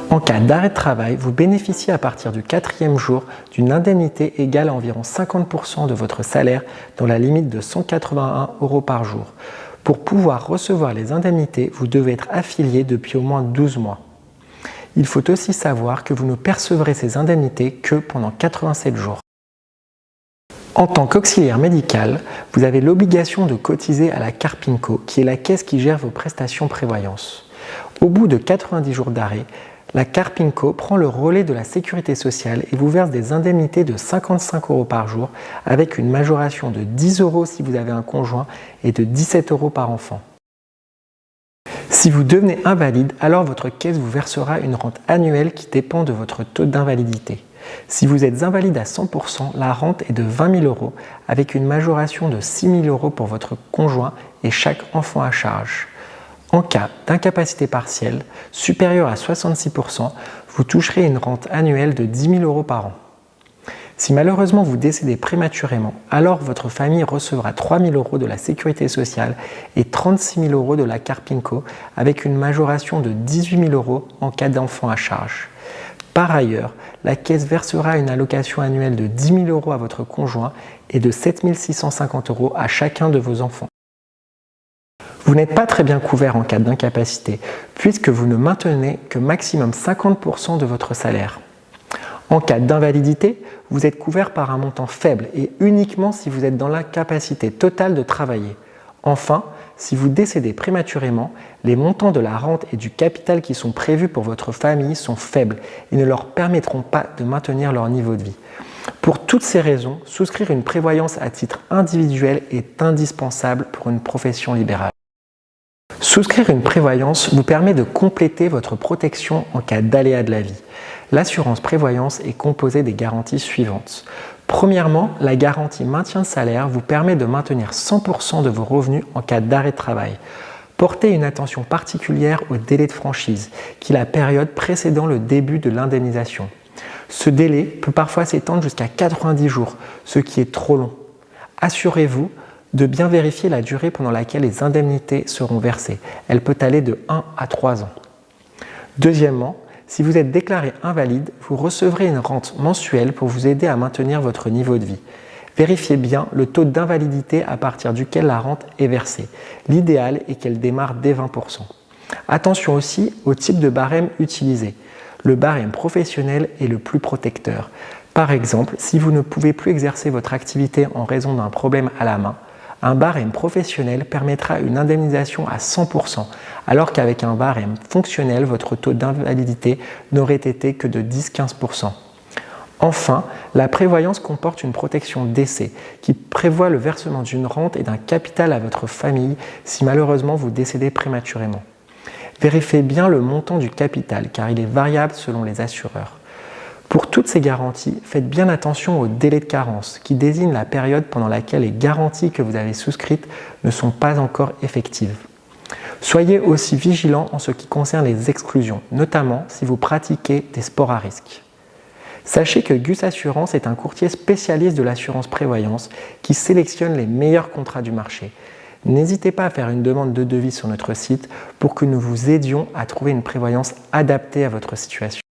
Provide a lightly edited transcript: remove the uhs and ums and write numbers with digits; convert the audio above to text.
En cas d'arrêt de travail, vous bénéficiez à partir du 4e jour d'une indemnité égale à environ 50% de votre salaire dans la limite de 181 € par jour. Pour pouvoir recevoir les indemnités, vous devez être affilié depuis au moins 12 mois. Il faut aussi savoir que vous ne percevrez ces indemnités que pendant 87 jours. En tant qu'auxiliaire médical, vous avez l'obligation de cotiser à la Carpinco, qui est la caisse qui gère vos prestations prévoyance. Au bout de 90 jours d'arrêt, la Carpinco prend le relais de la sécurité sociale et vous verse des indemnités de 55 € par jour avec une majoration de 10 € si vous avez un conjoint et de 17 € par enfant. Si vous devenez invalide, alors votre caisse vous versera une rente annuelle qui dépend de votre taux d'invalidité. Si vous êtes invalide à 100%, la rente est de 20 000 € avec une majoration de 6 000 € pour votre conjoint et chaque enfant à charge. En cas d'incapacité partielle supérieure à 66%, vous toucherez une rente annuelle de 10 000 € par an. Si malheureusement vous décédez prématurément, alors votre famille recevra 3 000 € de la sécurité sociale et 36 000 € de la Carpinco avec une majoration de 18 000 € en cas d'enfant à charge. Par ailleurs, la caisse versera une allocation annuelle de 10 000 € à votre conjoint et de 7 650 € à chacun de vos enfants. Vous n'êtes pas très bien couvert en cas d'incapacité, puisque vous ne maintenez que maximum 50% de votre salaire. En cas d'invalidité, vous êtes couvert par un montant faible et uniquement si vous êtes dans l'incapacité totale de travailler. Enfin, si vous décédez prématurément, les montants de la rente et du capital qui sont prévus pour votre famille sont faibles et ne leur permettront pas de maintenir leur niveau de vie. Pour toutes ces raisons, souscrire une prévoyance à titre individuel est indispensable pour une profession libérale. Souscrire une prévoyance vous permet de compléter votre protection en cas d'aléa de la vie. L'assurance prévoyance est composée des garanties suivantes. Premièrement, la garantie maintien de salaire vous permet de maintenir 100% de vos revenus en cas d'arrêt de travail. Portez une attention particulière au délai de franchise, qui est la période précédant le début de l'indemnisation. Ce délai peut parfois s'étendre jusqu'à 90 jours, ce qui est trop long. Assurez-vous de bien vérifier la durée pendant laquelle les indemnités seront versées. Elle peut aller de 1 à 3 ans. Deuxièmement, si vous êtes déclaré invalide, vous recevrez une rente mensuelle pour vous aider à maintenir votre niveau de vie. Vérifiez bien le taux d'invalidité à partir duquel la rente est versée. L'idéal est qu'elle démarre dès 20%. Attention aussi au type de barème utilisé. Le barème professionnel est le plus protecteur. Par exemple, si vous ne pouvez plus exercer votre activité en raison d'un problème à la main, un barème professionnel permettra une indemnisation à 100%, alors qu'avec un barème fonctionnel, votre taux d'invalidité n'aurait été que de 10-15%. Enfin, la prévoyance comporte une protection décès qui prévoit le versement d'une rente et d'un capital à votre famille si malheureusement vous décédez prématurément. Vérifiez bien le montant du capital car il est variable selon les assureurs. Pour toutes ces garanties, faites bien attention au délai de carence qui désigne la période pendant laquelle les garanties que vous avez souscrites ne sont pas encore effectives. Soyez aussi vigilant en ce qui concerne les exclusions, notamment si vous pratiquez des sports à risque. Sachez que Gus Assurance est un courtier spécialiste de l'assurance prévoyance qui sélectionne les meilleurs contrats du marché. N'hésitez pas à faire une demande de devis sur notre site pour que nous vous aidions à trouver une prévoyance adaptée à votre situation.